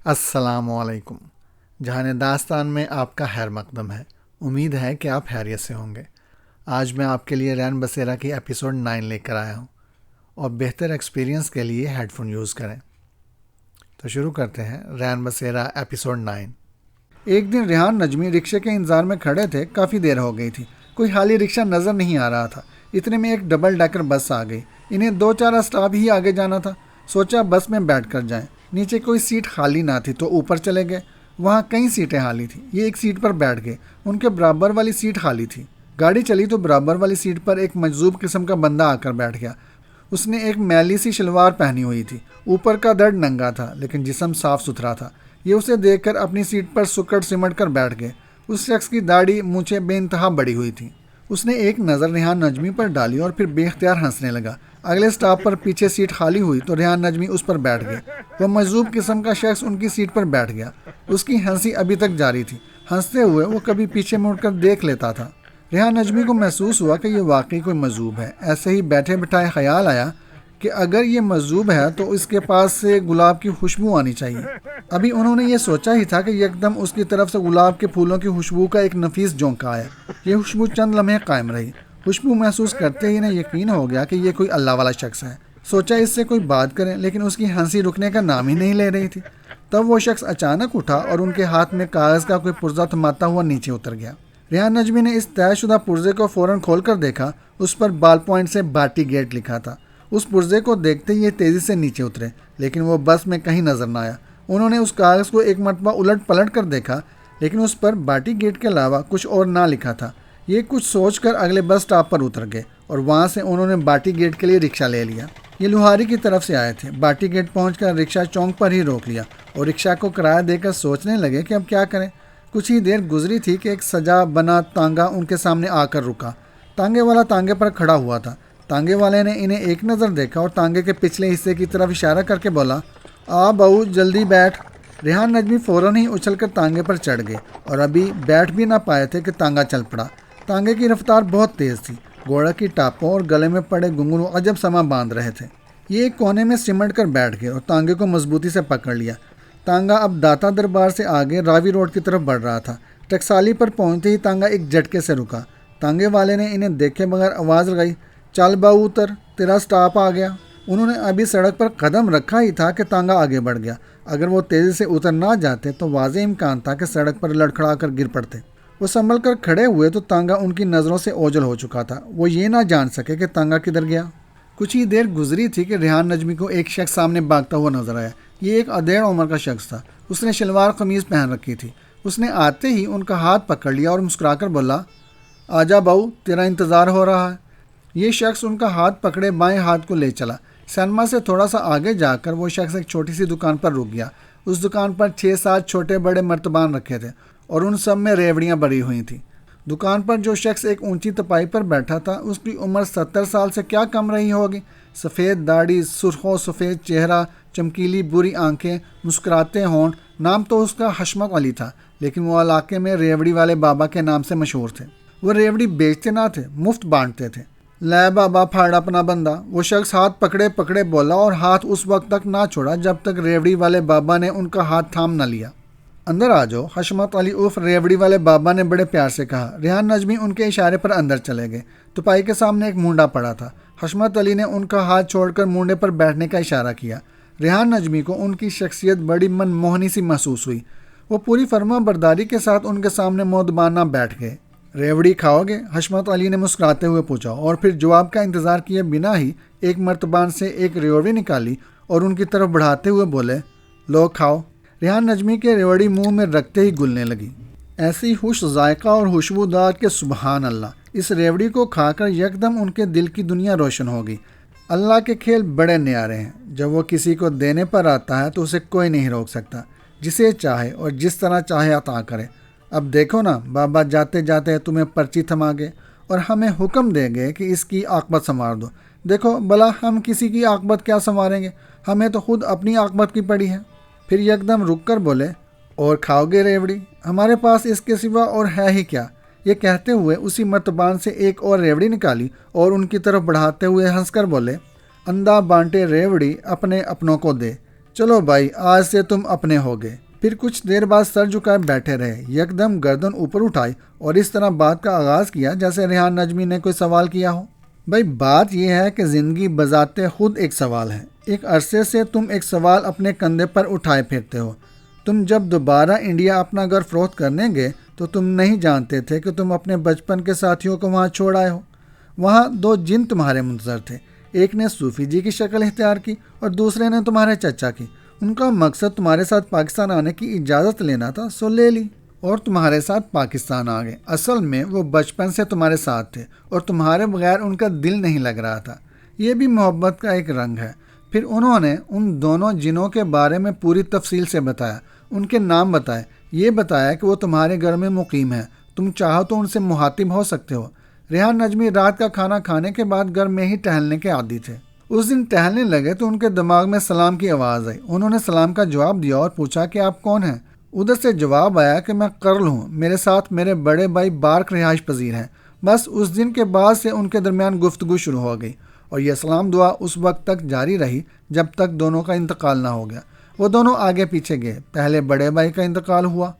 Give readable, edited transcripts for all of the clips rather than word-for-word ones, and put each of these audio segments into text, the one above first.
السلام علیکم۔ جہان داستان میں آپ کا خیر مقدم ہے۔ امید ہے کہ آپ خیریت سے ہوں گے۔ آج میں آپ کے لیے رین بسیرا کی ایپیسوڈ 9 لے کر آیا ہوں، اور بہتر ایکسپیرینس کے لیے ہیڈ فون یوز کریں۔ تو شروع کرتے ہیں رین بسیرا ایپیسوڈ 9۔ ایک دن ریحان نجمی رکشے کے انتظار میں کھڑے تھے۔ کافی دیر ہو گئی تھی، کوئی خالی رکشہ نظر نہیں آ رہا تھا۔ اتنے میں ایک ڈبل ڈیکر بس آ گئی۔ انہیں 2-4 اسٹاپ ہی آگے جانا تھا۔ سوچا بس میں بیٹھ کر جائیں۔ نیچے کوئی سیٹ خالی نہ تھی تو اوپر چلے گئے۔ وہاں کئی سیٹیں خالی تھیں۔ یہ ایک سیٹ پر بیٹھ گئے۔ ان کے برابر والی سیٹ خالی تھی۔ گاڑی چلی تو برابر والی سیٹ پر ایک مجذوب قسم کا بندہ آ کر بیٹھ گیا۔ اس نے ایک میلی سی شلوار پہنی ہوئی تھی۔ اوپر کا دڑ ننگا تھا لیکن جسم صاف ستھرا تھا۔ یہ اسے دیکھ کر اپنی سیٹ پر سکڑ سمٹ کر بیٹھ گئے۔ اس شخص کی داڑھی مونچھیں بے انتہا بڑی ہوئی تھیں۔ اس نے ایک نظر ریحان نجمی پر ڈالی اور پھر بے اختیار ہنسنے لگا۔ اگلے سٹاپ پر پیچھے سیٹ خالی ہوئی تو ریحان نجمی اس پر بیٹھ گئے۔ وہ مجذوب قسم کا شخص ان کی سیٹ پر بیٹھ گیا۔ اس کی ہنسی ابھی تک جاری تھی۔ ہنستے ہوئے وہ کبھی پیچھے مڑ کر دیکھ لیتا تھا۔ ریحان نجمی کو محسوس ہوا کہ یہ واقعی کوئی مجذوب ہے۔ ایسے ہی بیٹھے بٹھائے خیال آیا کہ اگر یہ مجذوب ہے تو اس کے پاس سے گلاب کی خوشبو آنی چاہیے۔ ابھی انہوں نے یہ سوچا ہی تھا کہ یکدم اس کی طرف سے گلاب کے پھولوں کی خوشبو کا ایک نفیس جھونکا آیا۔ یہ خوشبو چند لمحے قائم رہی۔ خوشبو محسوس کرتے ہی انہیں یقین ہو گیا کہ یہ کوئی اللہ والا شخص ہے۔ سوچا اس سے کوئی بات کریں، لیکن اس کی ہنسی رکنے کا نام ہی نہیں لے رہی تھی۔ تب وہ شخص اچانک اٹھا اور ان کے ہاتھ میں کاغذ کا کوئی پرزہ تھماتا ہوا نیچے اتر گیا۔ ریحان نجمی نے اس طے شدہ پرزے کو فوراً کھول کر دیکھا۔ اس پر بال پوائنٹ سے باٹی گیٹ لکھا تھا۔ اس پرزے کو دیکھتے ہی یہ تیزی سے نیچے اترے، لیکن وہ بس میں کہیں نظر نہ آیا۔ انہوں نے اس کاغذ کو ایک مرتبہ الٹ پلٹ کر دیکھا، لیکن اس پر باٹی گیٹ کے علاوہ کچھ اور نہ لکھا تھا۔ یہ کچھ سوچ کر اگلے بس سٹاپ پر اتر گئے اور وہاں سے انہوں نے باٹی گیٹ کے لیے رکشہ لے لیا۔ یہ لوہاری کی طرف سے آئے تھے۔ باٹی گیٹ پہنچ کر رکشہ چونک پر ہی روک لیا اور رکشہ کو کرایہ دے کر سوچنے لگے کہ اب کیا کریں۔ کچھ ہی دیر گزری تھی کہ ایک سجا بنا تانگا ان کے سامنے آ کر رکا۔ تانگے والا تانگے پر کھڑا ہوا تھا۔ تانگے والے نے انہیں ایک نظر دیکھا اور تانگے کے پچھلے حصے کی طرف اشارہ کر کے بولا، آ بہو جلدی بیٹھ۔ ریحان نجمی فوراً ہی اچھل کر تانگے پر چڑھ گئے اور ابھی بیٹھ بھی نہ پائے تھے کہ تانگا چل پڑا۔ تانگے کی رفتار بہت تیز تھی۔ گھوڑا کی ٹاپوں اور گلے میں پڑے گھنگرو عجب سما باندھ رہے تھے۔ یہ ایک کونے میں سمٹ کر بیٹھ گئے اور تانگے کو مضبوطی سے پکڑ لیا۔ تانگا اب داتا دربار سے آگے راوی روڈ کی طرف بڑھ رہا تھا۔ ٹکسالی پر پہنچتے ہی تانگا ایک جھٹکے سے رکا۔ تانگے والے نے انہیں دیکھے بغیر آواز لگائی، چل باؤ اتر، تیرا سٹاپ آ گیا۔ انہوں نے ابھی سڑک پر قدم رکھا ہی تھا کہ تانگا آگے بڑھ گیا۔ اگر وہ تیزی سے اتر نہ جاتے تو واضح امکان تھا کہ سڑک پر لڑکھڑا کر گر پڑتے۔ وہ سنبھل کر کھڑے ہوئے تو تانگا ان کی نظروں سے اوجھل ہو چکا تھا۔ وہ یہ نہ جان سکے کہ تانگا کدھر گیا۔ کچھ ہی دیر گزری تھی کہ ریحان نجمی کو ایک شخص سامنے بھاگتا ہوا نظر آیا۔ یہ ایک ادھیڑ عمر کا شخص تھا۔ اس نے شلوار قمیض پہن رکھی تھی۔ اس نے آتے ہی ان کا ہاتھ پکڑ لیا اور مسکرا کر بولا، آجا باؤ، تیرا انتظار ہو رہا ہے۔ یہ شخص ان کا ہاتھ پکڑے بائیں ہاتھ کو لے چلا۔ سینما سے تھوڑا سا آگے جا کر وہ شخص ایک چھوٹی سی دکان پر رک گیا۔ اس دکان پر 6-7 چھوٹے بڑے مرتبان رکھے تھے اور ان سب میں ریوڑیاں بھری ہوئی تھیں۔ دکان پر جو شخص ایک اونچی تپائی پر بیٹھا تھا، اس کی عمر 70 سال سے کیا کم رہی ہوگی۔ سفید داڑھی، سرخ و سفید چہرہ، چمکیلی بری آنکھیں، مسکراتے ہونٹ۔ نام تو اس کا حشمت علی تھا، لیکن وہ علاقے میں ریوڑی والے بابا کے نام سے مشہور تھے۔ وہ ریوڑی بیچتے نہ تھے، مفت بانٹتے تھے۔ لے بابا پھاڑ اپنا بندہ، وہ شخص ہاتھ پکڑے پکڑے بولا اور ہاتھ اس وقت تک نہ چھوڑا جب تک ریوڑی والے بابا نے ان کا ہاتھ تھام نہ لیا۔ اندر آ جاؤ، حشمت علی عرف ریوڑی والے بابا نے بڑے پیار سے کہا۔ ریحان نجمی ان کے اشارے پر اندر چلے گئے۔ تپائی کے سامنے ایک مونڈا پڑا تھا۔ حشمت علی نے ان کا ہاتھ چھوڑ کر مونڈے پر بیٹھنے کا اشارہ کیا۔ ریحان نجمی کو ان کی شخصیت بڑی من موہنی سی محسوس ہوئی۔ وہ پوری فرما برداری کے ساتھ ان کے سامنے مودبانہ بیٹھ گئے۔ ریوڑی کھاؤ گے؟ حشمت علی نے مسکراتے ہوئے پوچھا، اور پھر جواب کا انتظار کیے بنا ہی ایک مرتبان سے ایک ریوڑی نکالی اور ان کی طرف بڑھاتے ہوئے بولے، لو کھاؤ۔ ریحان نجمی کے ریوڑی منہ میں رکھتے ہی گلنے لگی۔ ایسی خوش ذائقہ اور خوشبودار کہ سبحان اللہ۔ اس ریوڑی کو کھا کر یکدم ان کے دل کی دنیا روشن ہو گئی۔ اللہ کے کھیل بڑے نیارے ہیں۔ جب وہ کسی کو دینے پر آتا ہے تو اسے کوئی نہیں روک سکتا، جسے چاہے اور جس طرح چاہے عطا کرے۔ اب دیکھو نا، بابا جاتے جاتے تمہیں پرچی تھما گے اور ہمیں حکم دے گئے کہ اس کی عاقبت سنوار دو۔ دیکھو بلا ہم کسی کی عاقبت کیا سنواریں گے، ہمیں تو خود اپنی عاقبت کی پڑی ہے۔ پھر یکدم رک کر بولے، اور کھاؤ گے ریوڑی؟ ہمارے پاس اس کے سوا اور ہے ہی کیا۔ یہ کہتے ہوئے اسی مرتبان سے ایک اور ریوڑی نکالی اور ان کی طرف بڑھاتے ہوئے ہنس کر بولے، اندھا بانٹے ریوڑی اپنے اپنوں کو دے، چلو بھائی آج سے تم اپنے ہو گئے۔ پھر کچھ دیر بعد سر جھکائے بیٹھے رہے، یکدم گردن اوپر اٹھائی اور اس طرح بات کا آغاز کیا جیسے ریحان نجمی نے کوئی سوال کیا ہو۔ بھائی بات یہ ہے کہ زندگی بذات خود ایک سوال ہے۔ ایک عرصے سے تم ایک سوال اپنے کندھے پر اٹھائے پھرتے ہو۔ تم جب دوبارہ انڈیا اپنا گھر فروخت کرنے گئے تو تم نہیں جانتے تھے کہ تم اپنے بچپن کے ساتھیوں کو وہاں چھوڑ آئے ہو۔ وہاں دو جن تمہارے منتظر تھے، ایک نے صوفی جی کی شکل اختیار کی اور دوسرے نے تمہارے چچا کی۔ ان کا مقصد تمہارے ساتھ پاکستان آنے کی اجازت لینا تھا، سو لے لی اور تمہارے ساتھ پاکستان آ گئے۔ اصل میں وہ بچپن سے تمہارے ساتھ تھے اور تمہارے بغیر ان کا دل نہیں لگ رہا تھا۔ یہ بھی محبت کا ایک رنگ ہے۔ پھر انہوں نے ان دونوں جنوں کے بارے میں پوری تفصیل سے بتایا، ان کے نام بتائے، یہ بتایا کہ وہ تمہارے گھر میں مقیم ہیں، تم چاہو تو ان سے مخاطب ہو سکتے ہو۔ ریحان نجمی رات کا کھانا کھانے کے بعد گھر میں ہی ٹہلنے کے عادی تھے۔ اس دن ٹہلنے لگے تو ان کے دماغ میں سلام کی آواز آئی۔ انہوں نے سلام کا جواب دیا اور پوچھا کہ آپ کون ہیں؟ ادھر سے جواب آیا کہ میں کرل ہوں، میرے ساتھ میرے بڑے بھائی بارک رہائش پذیر ہیں۔ بس اس دن کے بعد سے ان کے درمیان گفتگو شروع ہو گئی اور یہ سلام دعا اس وقت تک جاری رہی جب تک دونوں کا انتقال نہ ہو گیا۔ وہ دونوں آگے پیچھے گئے۔ پہلے بڑے بھائی کا انتقال ہوا،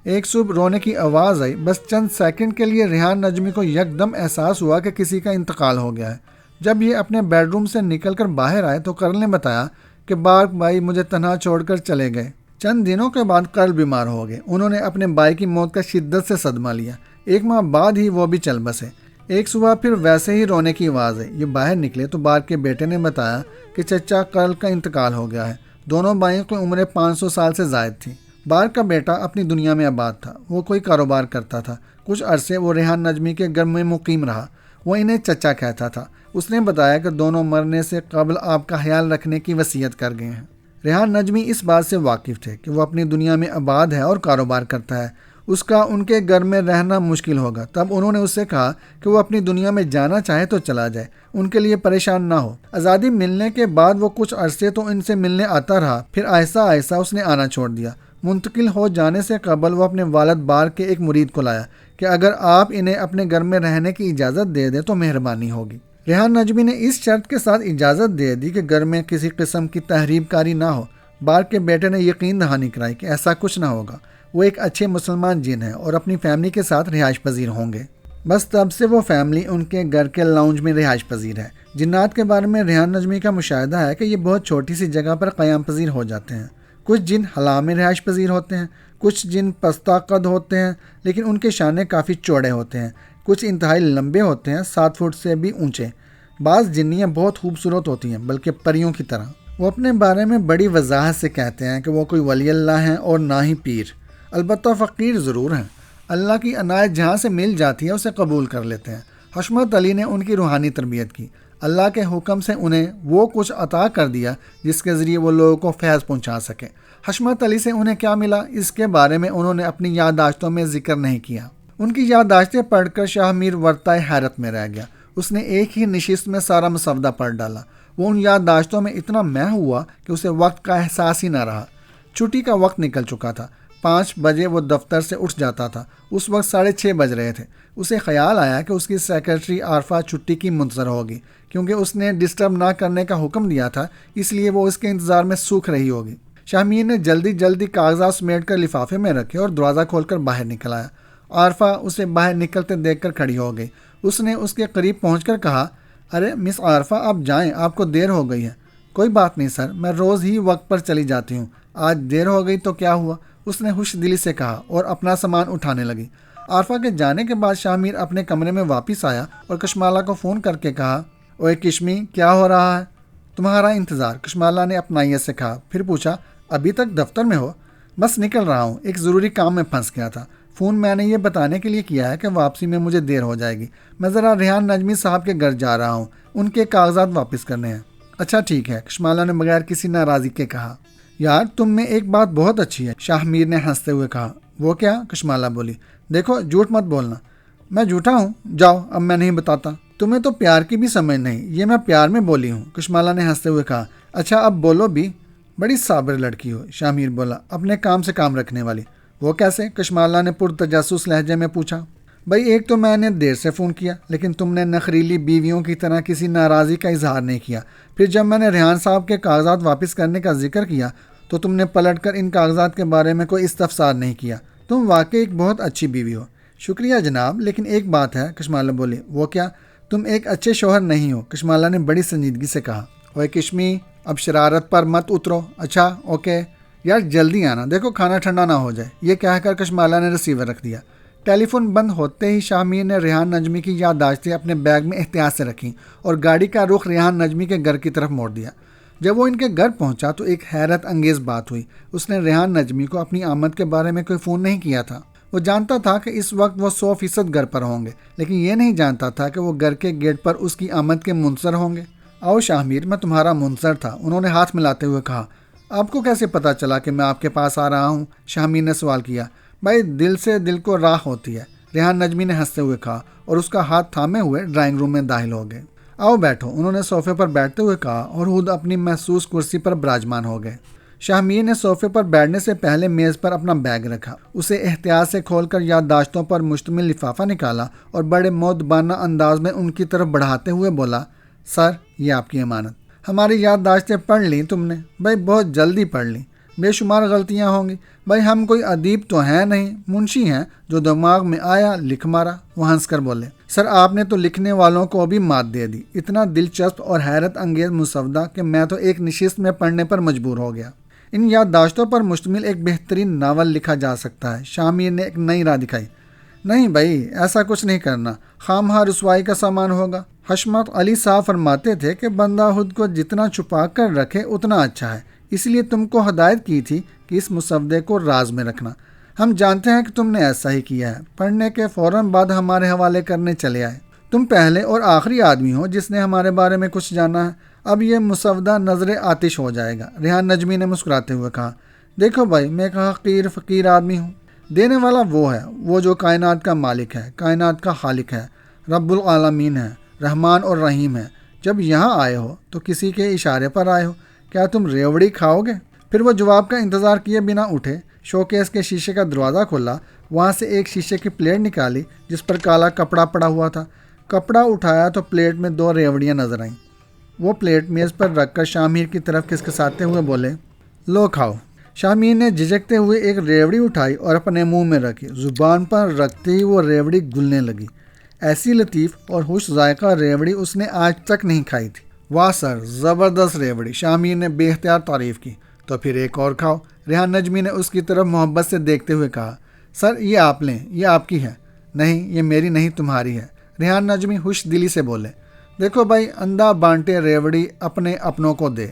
ایک صبح رونے کی آواز آئی۔ بس چند سیکنڈ کے لیے ریحان نجمی کو یکدم احساس ہوا کہ کسی کا انتقال ہو گیا ہے۔ جب یہ اپنے بیڈ روم سے نکل کر باہر آئے تو کرل نے بتایا کہ بارک بھائی مجھے تنہا چھوڑ کر چلے گئے۔ چند دنوں کے بعد کرل بیمار ہو گئے۔ انہوں نے اپنے بھائی کی موت کا شدت سے صدمہ لیا۔ ایک ماہ بعد ہی وہ بھی چل بسے۔ ایک صبح پھر ویسے ہی رونے کی آواز آئی۔ یہ باہر نکلے تو بارک کے بیٹے نے بتایا کہ چچا کرل کا انتقال ہو گیا ہے۔ دونوں بھائیوں کی عمریں 500 سال سے زائد تھی۔ بارک کا بیٹا اپنی دنیا میں آباد تھا، وہ کوئی کاروبار کرتا تھا۔ کچھ عرصے وہ ریحان نجمی کے گھر میں مقیم رہا۔ وہ انہیں چچا کہتا تھا۔ اس نے بتایا کہ دونوں مرنے سے قبل آپ کا خیال رکھنے کی وصیت کر گئے ہیں۔ ریحان نجمی اس بات سے واقف تھے کہ وہ اپنی دنیا میں آباد ہے اور کاروبار کرتا ہے، اس کا ان کے گھر میں رہنا مشکل ہوگا۔ تب انہوں نے اس سے کہا کہ وہ اپنی دنیا میں جانا چاہے تو چلا جائے، ان کے لیے پریشان نہ ہو۔ آزادی ملنے کے بعد وہ کچھ عرصے تو ان سے ملنے آتا رہا، پھر آہستہ آہستہ اس نے آنا چھوڑ دیا۔ منتقل ہو جانے سے قبل وہ اپنے والد بارک کے ایک مرید کو لایا کہ اگر آپ انہیں اپنے گھر میں رہنے کی اجازت دے دیں تو مہربانی ہوگی۔ ریحان نجمی نے اس شرط کے ساتھ اجازت دے دی کہ گھر میں کسی قسم کی تحریب کاری نہ ہو۔ بارک کے بیٹے نے یقین دہانی کرائی کہ ایسا کچھ نہ ہوگا، وہ ایک اچھے مسلمان جن ہیں اور اپنی فیملی کے ساتھ رہائش پذیر ہوں گے۔ بس تب سے وہ فیملی ان کے گھر کے لاؤنج میں رہائش پذیر ہے۔ جنات کے بارے میں ریحان نجمی کا مشاہدہ ہے کہ یہ بہت چھوٹی سی جگہ پر قیام پذیر ہو جاتے ہیں۔ کچھ جن خلا میں رہائش پذیر ہوتے ہیں، کچھ جن پستہ قد ہوتے ہیں لیکن ان کے شانے کافی چوڑے ہوتے ہیں، کچھ انتہائی لمبے ہوتے ہیں، 7 فٹ سے بھی اونچے۔ بعض جنیاں بہت خوبصورت ہوتی ہیں، بلکہ پریوں کی طرح۔ وہ اپنے بارے میں بڑی وضاحت سے کہتے ہیں کہ وہ کوئی ولی اللہ ہیں اور نہ ہی پیر، البتہ فقیر ضرور ہیں۔ اللہ کی عنایت جہاں سے مل جاتی ہے اسے قبول کر لیتے ہیں۔ حشمت علی نے ان کی روحانی تربیت کی۔ اللہ کے حکم سے انہیں وہ کچھ عطا کر دیا جس کے ذریعے وہ لوگوں کو فیض پہنچا سکے۔ حشمت علی سے انہیں کیا ملا اس کے بارے میں انہوں نے اپنی یادداشتوں میں ذکر نہیں کیا۔ ان کی یادداشتیں پڑھ کر شاہ میر ورطۂ حیرت میں رہ گیا۔ اس نے ایک ہی نشست میں سارا مسودہ پڑھ ڈالا۔ وہ ان یادداشتوں میں اتنا مہ ہوا کہ اسے وقت کا احساس ہی نہ رہا۔ چھٹی کا وقت نکل چکا تھا۔ 5 بجے وہ دفتر سے اٹھ جاتا تھا۔ اس وقت 6:30 بج رہے تھے۔ اسے خیال آیا کہ اس کی سیکرٹری عارفہ چھٹی کی منتظر ہوگی، کیونکہ اس نے ڈسٹرب نہ کرنے کا حکم دیا تھا، اس لیے وہ اس کے انتظار میں سوکھ رہی ہوگی۔ شاہ میر نے جلدی کاغذات سمیٹ کر لفافے میں رکھے اور دروازہ کھول کر باہر نکل آیا۔ عارفہ اسے باہر نکلتے دیکھ کر کھڑی ہو گئی۔ اس نے اس کے قریب پہنچ کر کہا، ارے مس عارفہ آپ جائیں، آپ کو دیر ہو گئی ہے۔ کوئی بات نہیں سر، میں روز ہی وقت پر چلی جاتی ہوں، آج دیر ہو گئی تو کیا ہوا، اس نے خوش دلی سے کہا اور اپنا سامان اٹھانے لگی۔ عارفہ کے جانے کے بعد شاہ میر اپنے کمرے میں واپس آیا اور کشمالہ کو فون کر کے کہا، اوے کشمی کیا ہو رہا ہے؟ تمہارا انتظار، کشمالہ نے اپنائیت سے کہا۔ پھر پوچھا، ابھی تک دفتر میں ہو؟ بس نکل رہا ہوں، ایک ضروری کام میں پھنس گیا تھا۔ فون میں نے یہ بتانے کے لیے کیا ہے کہ واپسی میں مجھے دیر ہو جائے گی۔ میں ذرا ریحان نجمی صاحب کے گھر جا رہا ہوں، ان کے کاغذات واپس کرنے ہیں۔ اچھا ٹھیک ہے، کشمالہ نے بغیر کسی ناراضی کے کہا۔ یار تم میں ایک بات بہت اچھی ہے، شاہ میر نے ہنستے ہوئے کہا۔ وہ کیا؟ کشمالہ بولی۔ دیکھو جھوٹ مت بولنا۔ میں جھوٹا ہوں؟ جاؤ، اب میں نہیں بتاتا۔ تمہیں تو پیار کی بھی سمجھ نہیں، یہ میں پیار میں بولی ہوں، کشمالہ نے ہنستے ہوئے کہا۔ اچھا اب بولو بھی، بڑی صابر لڑکی ہو، شاہ میر بولا، اپنے کام سے کام رکھنے والی۔ وہ کیسے؟ کشمالہ نے پرتجسس لہجے میں پوچھا۔ بھائی ایک تو میں نے دیر سے فون کیا لیکن تم نے نخریلی بیویوں کی طرح کسی ناراضی کا اظہار نہیں کیا. پھر جب میں نے ریحان صاحب کے کاغذات واپس کرنے کا ذکر کیا تو تم نے پلٹ کر ان کاغذات کے بارے میں کوئی استفسار نہیں کیا. تم واقعی ایک بہت اچھی بیوی ہو. شکریہ جناب، لیکن ایک بات ہے. کشمالہ بولی. وہ کیا؟ تم ایک اچھے شوہر نہیں ہو. کشمالہ نے بڑی سنجیدگی سے کہا. اوے کشمی، اب شرارت پر مت اترو. اچھا اوکے یار، جلدی آنا، دیکھو کھانا ٹھنڈا نہ ہو جائے. یہ کہہ کر کشمالہ نے ریسیور رکھ دیا. ٹیلی فون بند ہوتے ہی شاہ میر نے ریحان نجمی کی یادداشتیں اپنے بیگ میں احتیاط سے رکھیں اور گاڑی کا رخ ریحان نجمی کے گھر کی طرف موڑ دیا. جب وہ ان کے گھر پہنچا تو ایک حیرت انگیز بات ہوئی. اس نے ریحان نجمی کو اپنی آمد کے بارے میں کوئی فون نہیں کیا تھا. وہ جانتا تھا کہ اس وقت وہ 100% گھر پر ہوں گے، لیکن یہ نہیں جانتا تھا کہ وہ گھر کے گیٹ پر اس کی آمد کے منتظر ہوں گے. آؤ شاہ میر، میں تمہارا منتظر تھا، انہوں نے ہاتھ ملاتے ہوئے کہا. آپ کو کیسے پتا چلا کہ میں آپ کے پاس آ رہا ہوں؟ شاہ میر نے سوال کیا. بھائی دل سے دل کو راہ ہوتی ہے، ریحان نجمی نے ہنستے ہوئے کہا اور اس کا ہاتھ تھامے ہوئے ڈرائنگ روم میں داخل ہو گئے. آؤ بیٹھو، انہوں نے صوفے پر بیٹھتے ہوئے کہا اور خود اپنی محسوس کرسی پر براجمان ہو گئے. شاہ میر نے صوفے پر بیٹھنے سے پہلے میز پر اپنا بیگ رکھا، اسے احتیاط سے کھول کر یادداشتوں پر مشتمل لفافہ نکالا اور بڑے مؤدبانہ انداز میں ان کی طرف بڑھاتے ہوئے بولا. سر، یہ آپ کی امانت. ہماری یادداشتیں پڑھ لیں تم نے؟ بھائی بہت جلدی پڑھ لیں، بے شمار غلطیاں ہوں گی. بھائی ہم کوئی ادیب تو ہیں نہیں، منشی ہیں، جو دماغ میں آیا لکھ مارا. وہ ہنس کر بولے. سر آپ نے تو لکھنے والوں کو بھی مات دے دی. اتنا دلچسپ اور حیرت انگیز مسودہ کہ میں تو ایک نشست میں پڑھنے پر مجبور ہو گیا. ان یادداشتوں پر مشتمل ایک بہترین ناول لکھا جا سکتا ہے. شاہ میر نے ایک نئی راہ دکھائی. نہیں بھائی، ایسا کچھ نہیں کرنا، خواہ رسوائی کا سامان ہوگا. حشمت علی صاحب فرماتے تھے کہ بندہ خود کو جتنا چھپا کر رکھے اتنا اچھا ہے. اس لیے تم کو ہدایت کی تھی کہ اس مسودے کو راز میں رکھنا. ہم جانتے ہیں کہ تم نے ایسا ہی کیا ہے. پڑھنے کے فوراً بعد ہمارے حوالے کرنے چلے آئے. تم پہلے اور آخری آدمی ہو جس نے ہمارے بارے میں کچھ جانا ہے. اب یہ مسودہ نظر آتش ہو جائے گا. ریحان نجمی نے مسکراتے ہوئے کہا. دیکھو بھائی، میں ایک حقیر فقیر آدمی ہوں. دینے والا وہ ہے، وہ جو کائنات کا مالک ہے، کائنات کا خالق ہے، رب العالمین ہے، رحمان اور رحیم ہے. جب یہاں آئے ہو تو کسی کے اشارے پر آئے ہو. کیا تم ریوڑی کھاؤ گے؟ پھر وہ جواب کا انتظار کیے بنا اٹھے، شوکیس کے شیشے کا دروازہ کھولا، وہاں سے ایک شیشے کی پلیٹ نکالی جس پر کالا کپڑا پڑا ہوا تھا. کپڑا اٹھایا تو پلیٹ میں 2 ریوڑیاں نظر آئیں. وہ پلیٹ میز پر رکھ کر شاہ میر کی طرف کھسکساتے ہوئے بولے. لو کھاؤ. شاہ میر نے جھجکتے ہوئے ایک ریوڑی اٹھائی اور اپنے منہ میں رکھی. زبان پر رکھتے ہی وہ ریوڑی گلنے لگی. ایسی لطیف اور خوش ذائقہ ریوڑی اس نے آج تک نہیں کھائی تھی. واہ سر، زبردست ریوڑی، شاہ میر نے بے اختیار تعریف کی. تو پھر ایک اور کھاؤ، ریحان نجمی نے اس کی طرف محبت سے دیکھتے ہوئے کہا. سر یہ آپ لیں، یہ آپ کی ہے. نہیں، یہ میری نہیں، تمہاری ہے. ریحان نجمی خوش دلی سے بولے. دیکھو بھائی، اندھا بانٹے ریوڑی اپنے اپنوں کو دے.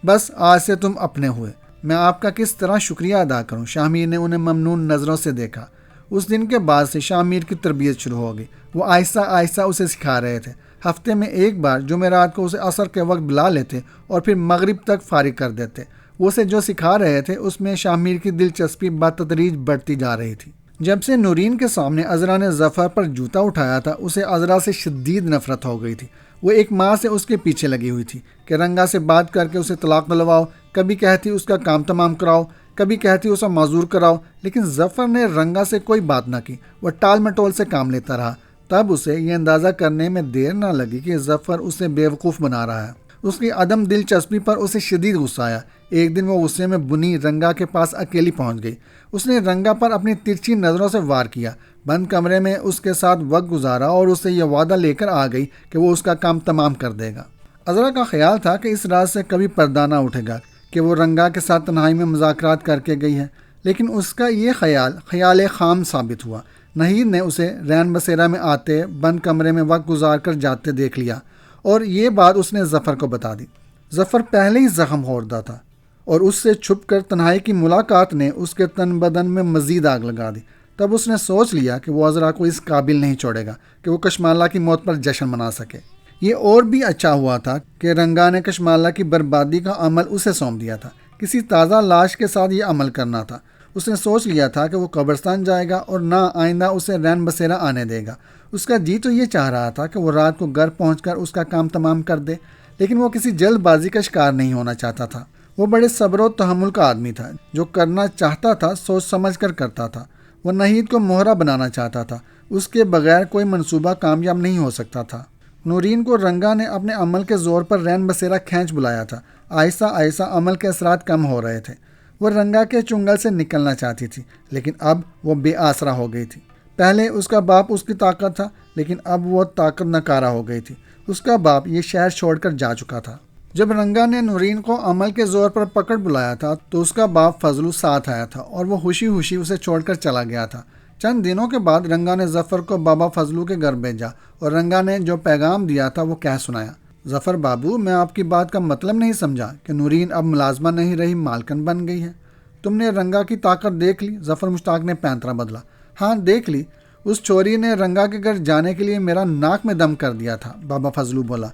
بس آج سے تم اپنے ہوئے. میں آپ کا کس طرح شکریہ ادا کروں؟ شاہ میر نے انہیں ممنون نظروں سے دیکھا. اس دن کے بعد سے شاہ میر کی تربیت شروع ہو گئی. وہ آہستہ آہستہ اسے سکھا رہے تھے. ہفتے میں ایک بار جمعرات کو اسے عصر کے وقت بلا لیتے اور پھر مغرب تک فارغ کر دیتے. وہ اسے جو سکھا رہے تھے اس میں شاہ میر کی دلچسپی بتدریج بڑھتی جا رہی تھی. جب سے نورین کے سامنے عذرا نے ظفر پر جوتا اٹھایا تھا، اسے عذرا سے شدید نفرت ہو گئی تھی. وہ ایک ماہ سے اس کے پیچھے لگی ہوئی تھی کہ رنگا سے بات کر کے اسے طلاق دلواؤ. کبھی کہتی اس کا کام تمام کراؤ، کبھی کہتی اسے معذور کراؤ، لیکن ظفر نے رنگا سے کوئی بات نہ کی. وہ ٹال مٹول سے کام لیتا رہا. تب اسے یہ اندازہ کرنے میں دیر نہ لگی کہ ظفر اسے بیوقوف بنا رہا ہے. اس کی عدم دلچسپی پر اسے شدید غصہ آیا. ایک دن وہ غصے میں بنی رنگا کے پاس اکیلی پہنچ گئی. اس نے رنگا پر اپنی ترچھی نظروں سے وار کیا. بند کمرے میں اس کے ساتھ وقت گزارا اور اسے یہ وعدہ لے کر آ گئی کہ وہ اس کا کام تمام کر دے گا. عذرا کا خیال تھا کہ اس رات سے کبھی پردہ نہ اٹھے گا کہ وہ رنگا کے ساتھ تنہائی میں مذاکرات کر کے گئی ہے، لیکن اس کا یہ خیال خام ثابت ہوا. نہید نے اسے رین بسیرا میں آتے، بند کمرے میں وقت گزار کر جاتے دیکھ لیا اور یہ بات اس نے ظفر کو بتا دی. ظفر پہلے ہی زخم خوردہ تھا اور اس سے چھپ کر تنہائی کی ملاقات نے اس کے تن بدن میں مزید آگ لگا دی. تب اس نے سوچ لیا کہ وہ عذرا کو اس قابل نہیں چھوڑے گا کہ وہ کشمالہ کی موت پر جشن منا سکے. یہ اور بھی اچھا ہوا تھا کہ رنگا نے کشمالہ کی بربادی کا عمل اسے سونپ دیا تھا. کسی تازہ لاش کے ساتھ یہ عمل کرنا تھا. اس نے سوچ لیا تھا کہ وہ قبرستان جائے گا اور نہ آئندہ اسے رین بسیرا آنے دے گا. اس کا جی تو یہ چاہ رہا تھا کہ وہ رات کو گھر پہنچ کر اس کا کام تمام کر دے، لیکن وہ کسی جلد بازی کا شکار نہیں ہونا چاہتا تھا. وہ بڑے صبر و تحمل کا آدمی تھا. جو کرنا چاہتا تھا سوچ سمجھ کر کرتا تھا. وہ نہید کو مہرہ بنانا چاہتا تھا. اس کے بغیر کوئی منصوبہ کامیاب نہیں ہو سکتا تھا۔ نورین کو رنگا نے اپنے عمل کے زور پر رین بسیرا کھینچ بلایا تھا۔ آہستہ آہستہ عمل کے اثرات کم ہو رہے تھے۔ وہ رنگا کے چنگل سے نکلنا چاہتی تھی، لیکن اب وہ بے آسرا ہو گئی تھی۔ پہلے اس کا باپ اس کی طاقت تھا، لیکن اب وہ طاقت ناکارہ ہو گئی تھی۔ اس کا باپ یہ شہر چھوڑ کر جا چکا تھا۔ جب رنگا نے نورین کو عمل کے زور پر پکڑ بلایا تھا تو اس کا باپ فضلو ساتھ آیا تھا اور وہ خوشی خوشی اسے چھوڑ کر چلا گیا تھا۔ چند دنوں کے بعد رنگا نے ظفر کو بابا فضلو کے گھر بھیجا اور رنگا نے جو پیغام دیا تھا وہ کہہ سنایا۔ ظفر بابو، میں آپ کی بات کا مطلب نہیں سمجھا کہ نورین اب ملازمہ نہیں رہی، مالکن بن گئی ہے۔ تم نے رنگا کی طاقت دیکھ لی؟ ظفر مشتاق نے پینترا بدلا۔ ہاں دیکھ لی، اس چوری نے رنگا کے گھر جانے کے لیے میرا ناک میں دم کر دیا تھا، بابا فضلو بولا۔